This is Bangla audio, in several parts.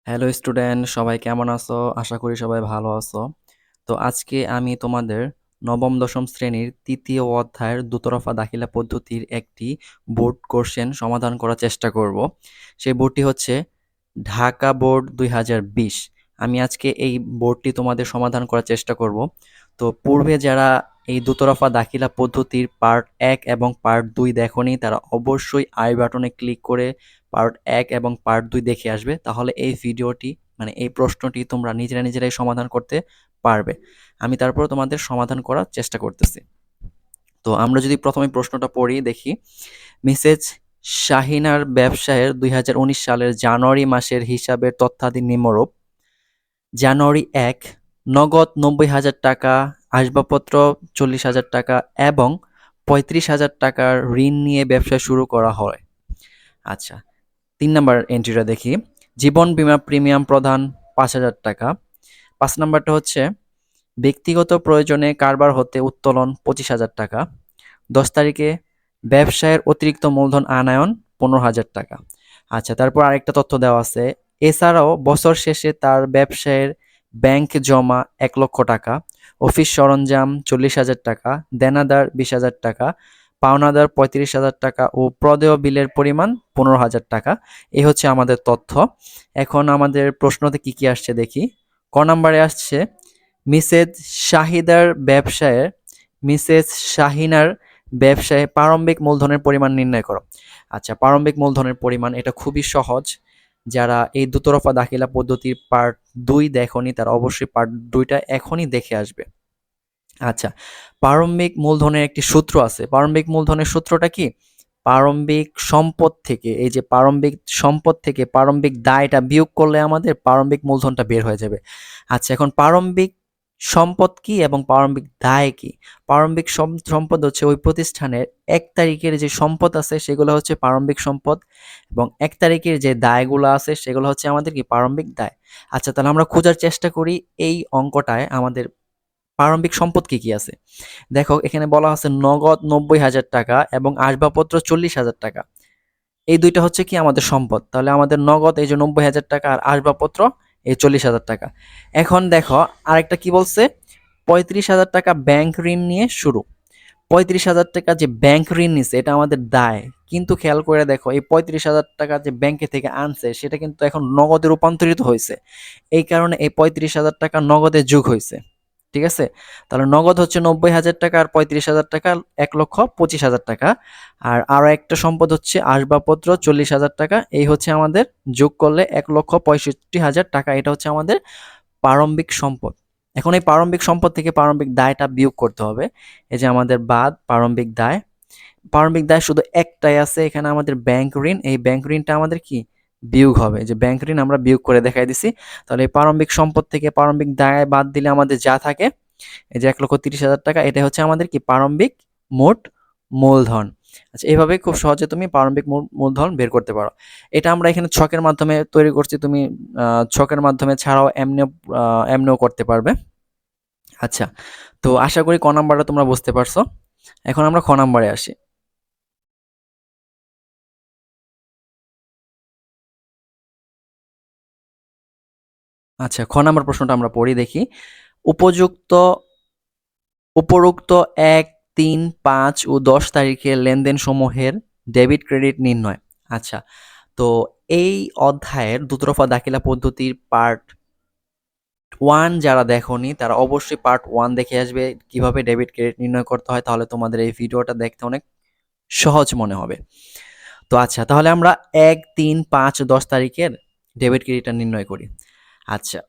হ্যালো স্টুডেন্ট, সবাই কেমন আছো? আশা করি সবাই ভালো আছো। তো আজকে আমি তোমাদের নবম দশম শ্রেণীর তৃতীয় অধ্যায়ের দুতরফা দাখিলা পদ্ধতির একটি বোর্ড কোশ্চেন সমাধান করার চেষ্টা করব। সেই বোর্ডটি হচ্ছে ঢাকা বোর্ড 2020। আমি আজকে এই বোর্ডটি তোমাদের সমাধান করার চেষ্টা করব। তো পূর্বে যারা এই দুতরফা দাখিলা পদ্ধতির পার্ট 1 এবং পার্ট 2 দেখোনি, তারা অবশ্যই আই বাটনে ক্লিক করে পার্ট 1 এবং পার্ট 2 দেখে আসবে। তাহলে এই ভিডিওটি মানে এই প্রশ্নটি তোমরা নিজেরাই সমাধান করতে পারবে। আমি তারপর তোমাদের সমাধান করার চেষ্টা করতেছি। তো আমরা যদি প্রথমে প্রশ্নটা পড়ি, দেখি মিসেস শাহিনার ব্যবসায়ের 2019 সালের জানুয়ারি মাসের হিসাবের তথ্যাদি নিম্নরূপ। জানুয়ারি 1, নগদ 90,000 টাকা, আসবাবপত্র 40,000 টাকা এবং 35,000 টাকার ঋণ নিয়ে ব্যবসা শুরু করা হয়। আচ্ছা, 3 নাম্বার এন্ট্রিটা দেখি। জীবন বীমা প্রিমিয়াম প্রদান 5,000 টাকা। 5 নাম্বারটা হচ্ছে ব্যক্তিগত প্রয়োজনে কারবার হতে উত্তোলন 25,000 টাকা। 10 তারিখে ব্যবসায়ের অতিরিক্ত মূলধন আনায়ন 15,000 টাকা। আচ্ছা, তারপর আরেকটা তথ্য দেওয়া আছে। এছাড়াও বছর শেষে তার ব্যবসায়ের ব্যাংক জমা 1 লক্ষ টাকা, অফিস সরঞ্জাম 40,000 টাকা, দেনাদার 20,000 টাকা, পাওনাদার 35,000 টাকা ও প্রদেয় বিলের পরিমাণ 15,000 টাকা। এই হচ্ছে আমাদের তথ্য। এখন আমাদের প্রশ্নতে কি কি আসছে দেখি। ক নাম্বারে আসছে মিসেস শাহিদার ব্যবসায়ে মিসেস শাহিনার ব্যবসায়ে প্রারম্ভিক মূলধনের পরিমাণ নির্ণয় করো। আচ্ছা, প্রারম্ভিক মূলধনের পরিমাণ এটা খুবই সহজ। যারা এই দুতরফা দাখিলা পদ্ধতির পার্ট 2 দেখোনি, তারা অবশ্যই পার্ট 2টা এখনই দেখে আসবে। আচ্ছা, প্রারম্ভিক মূলধনের একটি সূত্র আছে। প্রারম্ভিক মূলধনের সূত্রটা কি? প্রারম্ভিক সম্পদ থেকে, এই যে প্রারম্ভিক সম্পদ থেকে প্রারম্ভিক দায়টা বিয়োগ করলে আমাদের প্রারম্ভিক মূলধনটা বের হয়ে যাবে। আচ্ছা, এখন প্রারম্ভিক সম্পদ কি এবং প্রারম্ভিক দায় কি? প্রারম্ভিক সম্পদ হচ্ছে ওই প্রতিষ্ঠানের 1 তারিখের যে সম্পদ আছে সেগুলো হচ্ছে প্রারম্ভিক সম্পদ, এবং 1 তারিখের যে দায়গুলো আছে সেগুলো হচ্ছে আমাদের কি? প্রারম্ভিক দায়। আচ্ছা, তাহলে আমরা খোঁজার চেষ্টা করি এই অঙ্কটায় আমাদের প্রারম্ভিক সম্পদ কি কি আছে। দেখো, এখানে বলা আছে নগদ 90,000 টাকা এবং আসবাবপত্র 40,000 টাকা। এই দুইটা হচ্ছে কি? আমাদের সম্পদ। তাহলে আমাদের নগদ এই যে 90,000 টাকা আর আসবাবপত্র এই 40,000 টাকা। এখন দেখো আরেকটা কি বলছে, 35,000 টাকা ব্যাংক ঋণ নিয়ে শুরু। 35,000 টাকা যে ব্যাংক ঋণ নিছে এটা আমাদের দায়, কিন্তু খেয়াল করে দেখো এই 35,000 টাকা যে ব্যাংকে থেকে আনছে সেটা কিন্তু এখন নগদে রূপান্তরিত হয়েছে। এই কারণে এই 35,000 টাকা নগদে যোগ হয়েছে। ঠিক আছে? তাহলে নগদ হচ্ছে 90,000 টাকা আর 35,000 টাকা 1,25,000 টাকা। আর আরো একটা সম্পদ হচ্ছে আসবাবপত্র 40,000 টাকা। এই হচ্ছে আমাদের যোগ করলে 1,65,000 টাকা। এটা হচ্ছে আমাদের প্রারম্ভিক সম্পদ। এখন এই প্রারম্ভিক সম্পদ থেকে প্রারম্ভিক দায়টা বিয়োগ করতে হবে। এই যে আমাদের বাদ প্রারম্ভিক দায়। প্রারম্ভিক দায় শুধু একটাই আছে, এখানে আমাদের ব্যাংক ঋণ। এই ব্যাংক ঋণটা আমাদের কি? বিয়োগ হবে। যে ব্যাংক ঋণ আমরা বিয়োগ করে দেখাই দিছি। তাহলে এই প্রারম্ভিক সম্পদ থেকে প্রারম্ভিক দায় বাদ দিলে আমাদের যা থাকে, এই যে 1,30,000 টাকা, এটাই হচ্ছে আমাদের কি? প্রারম্ভিক মোট মূলধন। আচ্ছা, এইভাবে খুব সহজে তুমি প্রারম্ভিক মূলধন বের করতে পারো। এটা আমরা এখানে ছকের মাধ্যমে তৈরি করছি। তুমি ছকের মাধ্যমে ছাড়াও এমনিও করতে পারবে। আচ্ছা, তো আশা করি ক নাম্বারটা তোমরা বুঝতে পারছো। এখন আমরা খ নাম্বারে আসি। আচ্ছা, খ নাম্বার প্রশ্নটা আমরা পড়ি দেখি। উপযুক্ত উপরোক্ত 1, 3, 5 ও 10 তারিখের লেনদেন সমূহের ডেবিট ক্রেডিট নির্ণয়। আচ্ছা, তো এই অধ্যায়ের দুতরফা দাখিলা পদ্ধতির পার্ট 1 যারা দেখোনি তারা অবশ্যই পার্ট 1 দেখে আসবে, কিভাবে ডেবিট ক্রেডিট নির্ণয় করতে হয়। তাহলে তোমাদের এই ভিডিওটা দেখতে অনেক সহজ মনে হবে। তো আচ্ছা, তাহলে আমরা 1, 3, 5, 10 তারিখের ডেবিট ক্রেডিটটা নির্ণয় করি। আচ্ছা,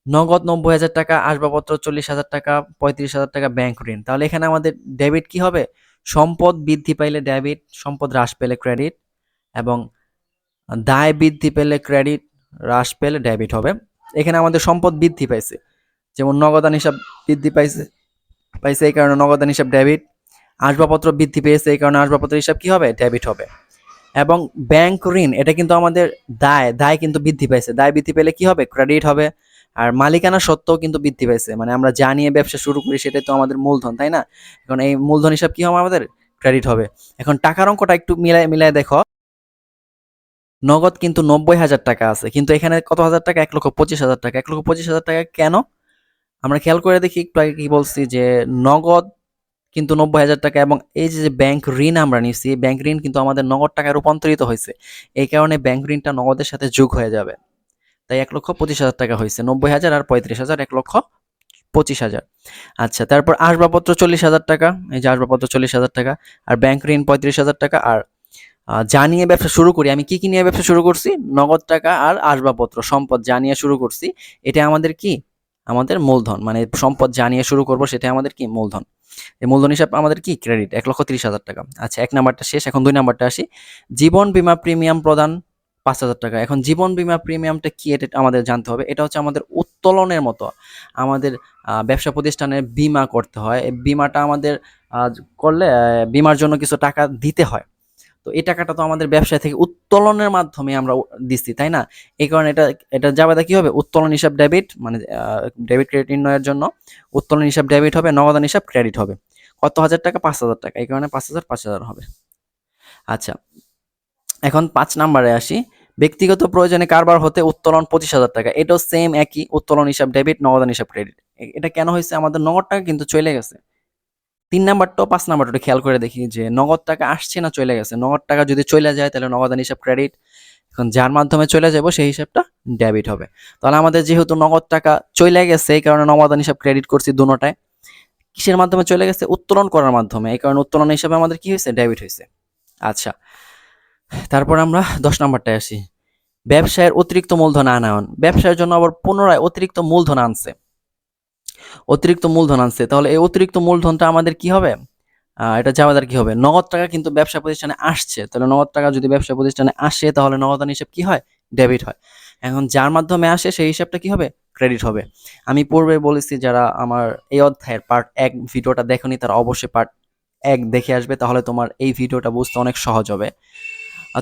নগদ 90,000 টাকা, আসবাবপত্র 40,000 টাকা, 35,000 টাকা ব্যাংক ঋণ। তাহলে এখানে আমাদের ডেবিট কি হবে? সম্পদ বৃদ্ধি পাইলে ডেবিট, সম্পদ হ্রাস পেলে ক্রেডিট, এবং দায় বৃদ্ধি পেলে ক্রেডিট, হ্রাস পেলে ডেবিট হবে। এখানে আমাদের সম্পদ বৃদ্ধি পাইছে, যেমন নগদান হিসাব বৃদ্ধি পাইছে পাইছে এই কারণে নগদান হিসাব ডেবিট। আসবাবপত্র বৃদ্ধি পেয়েছে এই কারণে আসবাবপত্র হিসাব কি হবে? ডেবিট হবে। এবং ব্যাংক ঋণ এটা কিন্তু আমাদের দায় কিন্তু বৃদ্ধি পাইছে। দায় বৃদ্ধি পেলে কি হবে? ক্রেডিট হবে। আর মালিকানা সত্ত্বেও কিন্তু বৃদ্ধি পাইছে, মানে আমরা যা নিয়ে ব্যবসা শুরু করি সেটাই তো আমাদের মূলধন, তাই না? এখন এই মূলধন হিসাব কি হবে? আমাদের ক্রেডিট হবে। এখন টাকার অঙ্কটা একটু মিলায় দেখো। নগদ কিন্তু 90,000 টাকা আছে, কিন্তু এখানে কত হাজার টাকা? 1,25,000 টাকা। 1,25,000 টাকা কেন? আমরা খেয়াল করে দেখি, একটু আগে কি বলছি যে নগদ কিন্তু 90,000 টাকা, এবং এই যে ব্যাংক ঋণ আমরা নিছি, ব্যাংক ঋণ কিন্তু আমাদের নগদ টাকায় রূপান্তরিত হয়েছে। এই কারণে ব্যাংক ঋণটা নগদের সাথে যোগ হয়ে যাবে, তাই 1,25,000 টাকা হয়েছে। 90,000 আর 35,000, 1,25,000। আচ্ছা, তারপর আসবাবপত্র 40,000 টাকা, এই যে আসবাবপত্র 40,000 টাকা, আর ব্যাংক ঋণ 35,000 টাকা। আর যা নিয়ে ব্যবসা শুরু করি, আমি কি নিয়ে ব্যবসা শুরু করছি? নগদ টাকা আর আসবাবপত্র, সম্পদ যা নিয়ে শুরু করছি, এটা আমাদের কি? আমাদের মূলধন, মানে সম্পদ যা নিয়ে শুরু করবো সেটা আমাদের কি? মূলধন। এই মূলধন হিসাব আমাদের কি? ক্রেডিট, 1,30,000 টাকা। আচ্ছা, 1 নাম্বারটা শেষ, এখন 2 নাম্বারটা আসি। জীবন বীমা প্রিমিয়াম প্রদান 5,000 টাকা। এখন জীবন বীমা প্রিমিয়ামটা কি, এটা আমাদের জানতে হবে। এটা হচ্ছে আমাদের উত্তোলনের মতো, আমাদের ব্যবসা প্রতিষ্ঠানে বীমা করতে হয়। এই বীমাটা আমাদের করলে বীমার জন্য কিছু টাকা দিতে হয়। তো এই টাকাটা তো আমাদের ব্যবসা থেকে উত্তোলনের মাধ্যমে আমরা দিচ্ছি, তাই না? এই কারণে এটা জাবেদা কি হবে? উত্তোলন হিসাব ডেবিট, মানে ডেবিট ক্রেডিট নির্ণয়ের জন্য উত্তোলন হিসাব ডেবিট হবে, নগদান হিসাব ক্রেডিট হবে। কত হাজার টাকা? 5,000 টাকা। এই কারণে 5,000 5,000 হবে। আচ্ছা, এখন 5 নাম্বারে আসি। ব্যক্তিগত প্রয়োজনে কারবার হতে উত্তোলন 25,000 টাকা। এটাও সেম একই, উত্তোলন হিসাব ডেবিট, নগদান হিসাব ক্রেডিট। এটা কেন হয়েছে? আমাদের নগদ টাকা কিন্তু চলে গেছে। 3 নাম্বারটাও 5 নাম্বারটা খেয়াল করে দেখি যে নগদ টাকা আসছে না চলে গেছে। নগদ টাকা যদি চলে যায় তাহলে নগদান হিসাব ক্রেডিট, এখন যার মাধ্যমে চলে যাব সেই হিসাবটা ডেবিট হবে। তাহলে আমাদের যেহেতু নগদ টাকা চলে গেছে, এই কারণে নগদান হিসাব ক্রেডিট করছি দুটোটায়। কিসের মাধ্যমে চলে গেছে? উত্তোলন করার মাধ্যমে, এই কারণে উত্তোলন হিসাবে আমাদের কি হয়েছে? ডেবিট হয়েছে। আচ্ছা, তারপর আমরা 10 নাম্বারটায় আসি। ব্যবসায়ের অতিরিক্ত মূলধন আনয়ন। ব্যবসায়ের জন্য আবার পুনরায় অতিরিক্ত মূলধন আনছে, তাহলে এই অতিরিক্ত মূলধনটা আমাদের কি হবে? এটা জামাদার কি হবে? নগদ টাকা কিন্তু ব্যবসা প্রতিষ্ঠানে আসছে, তাহলে নগদ টাকা যদি ব্যবসা প্রতিষ্ঠানে আসে তাহলে নগদান হিসাব কি হয়? ডেবিট হয়। এখন যার মাধ্যমে আসে সেই হিসাবটা কি হবে? ক্রেডিট হবে। আমি পূর্বে বলেছি, যারা আমার এই অধ্যায়ের পার্ট 1 ভিডিওটা দেখোনি তারা অবশ্যই পার্ট 1 দেখে আসবে, তাহলে তোমার এই ভিডিওটা বুঝতে অনেক সহজ হবে।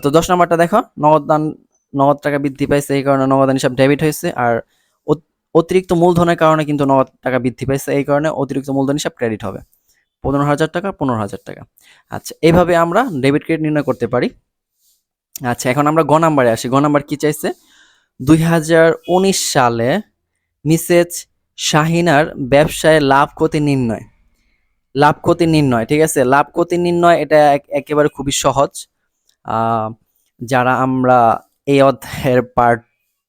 তো 10 নাম্বারটা দেখো, নগদ টাকা বৃদ্ধি পাইছে, এই কারণে নগদান হিসাব ডেবিট হয়েছে। আর অতিরিক্ত মূলধনের কারণে কিন্তু নগদ টাকা বৃদ্ধি পাইছে, এই কারণে অতিরিক্ত মূলধন হিসাব ক্রেডিট হবে। 15,000 টাকা, 15,000 টাকা। আচ্ছা, এইভাবে আমরা ডেবিট ক্রেডিট নির্ণয় করতে পারি। আচ্ছা, এখন আমরা গ নাম্বারে আসি। গ নাম্বার কি চাইছে? 2019 সালে মিসেস শাহিনার ব্যবসায় লাভ ক্ষতি নির্ণয়। ঠিক আছে, লাভ ক্ষতি নির্ণয় এটা একেবারে খুবই সহজ। যারা আমরা এই অধ্যায়ের পার্ট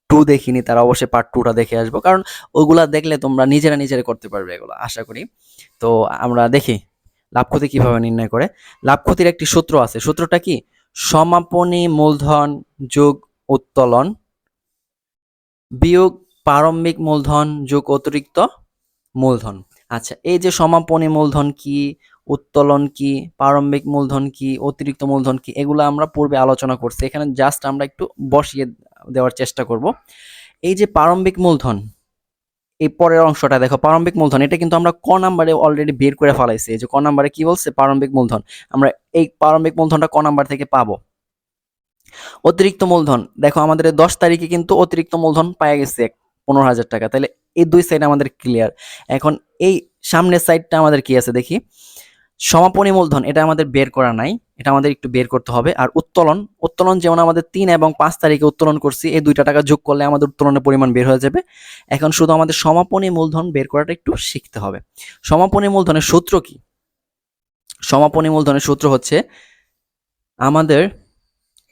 2 দেখিনি তারা অবশ্যই পার্ট 2টা দেখে আসবো, কারণ ওগুলা দেখলে তোমরা নিজেরা করতে পারবে এগুলো, আশা করি। তো আমরা দেখি লাভ ক্ষতি কিভাবে নির্ণয় করে। লাভ ক্ষতির একটি সূত্র আছে। সূত্রটা কি? সমাপনী মূলধন যোগ উত্তোলন বিয়োগ প্রারম্ভিক মূলধন যোগ অতিরিক্ত মূলধন। আচ্ছা, এই যে সমাপনী মূলধন কি, উত্তোলন কি, প্রারম্ভিক মূলধন কি, অতিরিক্ত মূলধন কি, এগুলো আমরা পূর্বে আলোচনা করছি। এখানে জাস্ট আমরা একটু বসিয়ে দেওয়ার চেষ্টা করব। এই যে প্রারম্ভিক মূলধন, এই পরের অংশটা দেখো, প্রারম্ভিক মূলধন, এটা কিন্তু আমরা ক নাম্বারে অলরেডি বের করে ফেলাইছি। এই যে ক নাম্বারে কি বলছে? প্রারম্ভিক মূলধন। আমরা এই প্রারম্ভিক মূলধনটা ক নাম্বার থেকে পাবো। অতিরিক্ত মূলধন দেখো, আমাদের 10 তারিখে কিন্তু অতিরিক্ত মূলধন পাওয়া গেছে 15,000 টাকা। তাহলে এই দুই সাইড আমাদের ক্লিয়ার। এখন এই সামনের সাইডটা আমাদের কি আছে দেখি। সমাপনী মূলধন এটা আমাদের বের করা নাই, এটা আমাদের একটু বের করতে হবে। আর উত্তোলন যেমন আমাদের 3 এবং 5 তারিখে উত্তোলন করছি, এই দুইটা টাকা যোগ করলে আমাদের উত্তোলনের পরিমাণ বের হয়ে যাবে। এখন শুধু আমাদের সমাপনী মূলধন বের করাটা একটু শিখতে হবে। সমাপনী মূলধনের সূত্র কি? সমাপনী মূলধনের সূত্র হচ্ছে আমাদের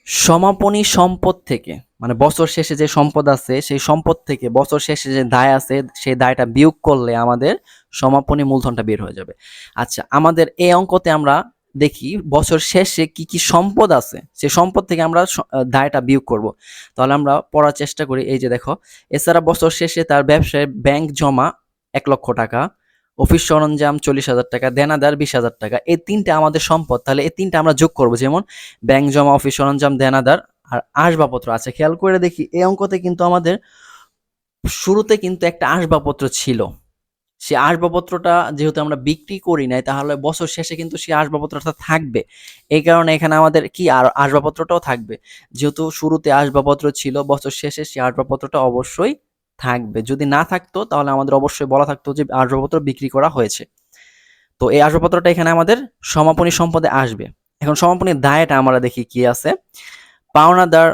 সমাপনী সম্পদ থেকে, মানে বছর শেষে যে সম্পদ আছে সেই সম্পদ থেকে বছর শেষে যে দায় আছে সেই দায়টা বিয়োগ করলে আমাদের সমাপনী মূলধনটা বের হয়ে যাবে। আচ্ছা, আমাদের এই অঙ্কতে আমরা দেখি বছর শেষে কি কি সম্পদ আছে, সেই সম্পদ থেকে আমরা দায়টা বিয়োগ করব। তাহলে আমরা পড়ার চেষ্টা করি। এই যে দেখো, এছাড়া বছর শেষে তার ব্যবসায় ব্যাংক জমা 1,00,000 টাকা, অফিস সরঞ্জাম 40,000 টাকা, দেনাদার 20,000 টাকা। এই তিনটা আমাদের সম্পদ, তাহলে এই তিনটা আমরা যোগ করব। যেমন ব্যাংক জমা, অফিস সরঞ্জাম, দেনাদার আর আসবাবপত্র। আচ্ছা, খেয়াল করে দেখি এই অঙ্কতে কিন্তু আমাদের শুরুতে কিন্তু একটা আসবাবপত্র ছিল। সে আসবাবপত্রটা যেহেতু আমরা বিক্রি করি নাই, তাহলে বছর শেষে কিন্তু সেই আসবাবপত্রটা থাকবে। এই কারণে এখানে আমাদের কি আর আসবাবপত্রটাও থাকবে। যেহেতু শুরুতে আসবাবপত্র ছিল, বছর শেষে সেই আসবাবপত্রটা অবশ্যই থাকবে। যদি না থাকতো তাহলে আমাদের অবশ্যই বলা থাকতো যে আসবাবপত্র বিক্রি করা হয়েছে। তো এই আসবাবপত্রটা এখানে আমাদের সমাপনী সম্পদে আসবে। এখন সমাপনী দায়টা আমরা দেখি কি আছে। পাওনাদার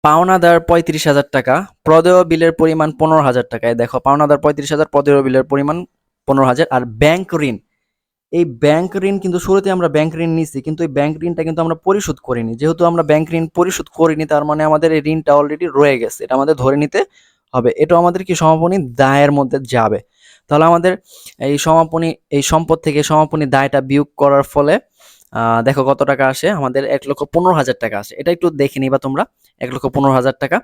পাওনাদার ৩৫,০০০ টাকা, প্রদেয় বিলের পরিমাণ ১৫,০০০ টাকা। এই দেখো পাওনাদার ৩৫,০০০, প্রদেয় বিলের পরিমাণ ১৫,০০০। আর ব্যাংক ঋণ, এই ব্যাংক ঋণ কিন্তু শুরুতে আমরা ব্যাংক ঋণ নিছি, কিন্তু এই ব্যাংক ঋণটা কিন্তু আমরা পরিশোধ করিনি। যেহেতু আমরা ব্যাংক ঋণ পরিশোধ করিনি, তার মানে আমাদের এই ঋণটা অলরেডি রয়ে গেছে, এটা আমাদের ধরে নিতে হবে। এটা আমাদের কি সমাপনী দায়ের মধ্যে যাবে। তাহলে আমাদের এই সমাপনী, এই সম্পদ থেকে সমাপনী দায়টা বিয়োগ করার ফলে দেখো কত টাকা আসে, আমাদের ১,১৫,০০০ টাকা আসে। এটা একটু দেখে নিবা তোমরা, ১,১৫,০০০ টাকা।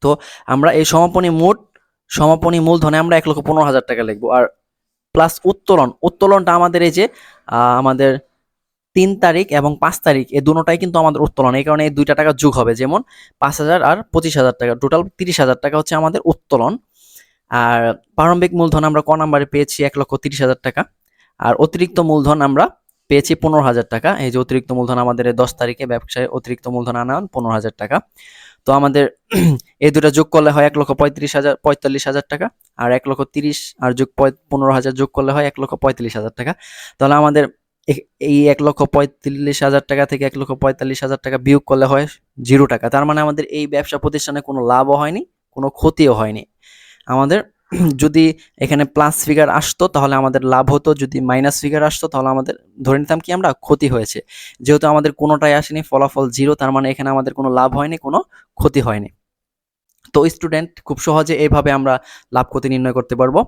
তো আমরা এই সমাপনী মূলধনে আমরা ১,১৫,০০০ টাকা লিখবো। আর প্লাস উত্তোলনটা আমাদের এই যে আমাদের ৩ তারিখ এবং ৫ তারিখ এই দুটোটাই কিন্তু আমাদের উত্তোলন, এই কারণে এই দুইটা টাকা যোগ হবে। যেমন ৫,০০০ আর ২৫,০০০ টাকা, টোটাল ৩০,০০০ টাকা হচ্ছে আমাদের উত্তোলন। আর প্রারম্ভিক মূলধন আমরা ক নাম্বারে পেয়েছি ১,৩০,০০০ টাকা। আর অতিরিক্ত মূলধন আমরা পেয়েছি ১৫,০০০ টাকা। এই যে অতিরিক্ত মূলধন আমাদের ১০ তারিখে ব্যবসায় অতিরিক্ত মূলধন আনান ১৫,০০০ টাকা। তো আমাদের এই দুটো যোগ করলে হয় ১,৪৫,০০০ টাকা। আর ১,৩০,০০০ আর যোগ ১৫,০০০ যোগ করলে হয় ১,৪৫,০০০ টাকা। তাহলে আমাদের এই ১,৪৫,০০০ টাকা থেকে ১,৪৫,০০০ টাকা বিয়োগ করলে হয় 0 টাকা। তার মানে আমাদের এই ব্যবসা প্রতিষ্ঠানে কোনো লাভও হয়নি, কোনো ক্ষতিও হয়নি। আমাদের যদি এখানে প্লাস ফিগার আসতো তাহলে আমাদের লাভ হতো, যদি মাইনাস ফিগার আসতো তাহলে আমাদের ধরে নিতাম কি আমরা ক্ষতি হয়েছে। যেহেতু আমাদের কোনোটাই আসেনি, ফলাফল 0, তার মানে এখানে আমাদের কোনো লাভ হয়নি, কোনো ক্ষতি হয়নি। তো স্টুডেন্ট, খুব সহজে এইভাবে আমরা লাভ ক্ষতি নির্ণয় করতে পারবো।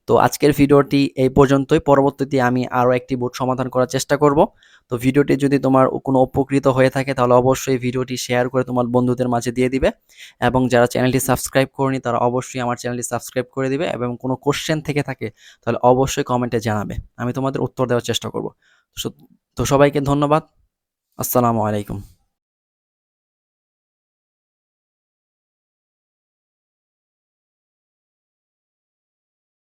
তো আজকের ভিডিওটি এই পর্যন্তই। পরবর্তীতে আমি আরও একটি বোর্ড সমাধান করার চেষ্টা করব। তো ভিডিওটি যদি তোমার কোনো উপকৃত হয়ে থাকে তাহলে অবশ্যই ভিডিওটি শেয়ার করে তোমার বন্ধুদের মাঝে দিয়ে দিবে, এবং যারা চ্যানেলটি সাবস্ক্রাইব করেনি তারা অবশ্যই আমার চ্যানেলটি সাবস্ক্রাইব করে দিবে, এবং কোনো কোশ্চেন থেকে থাকে তাহলে অবশ্যই কমেন্টে জানাবে, আমি তোমাদের উত্তর দেওয়ার চেষ্টা করব। তো সবাইকে ধন্যবাদ। আসসালামু আলাইকুম।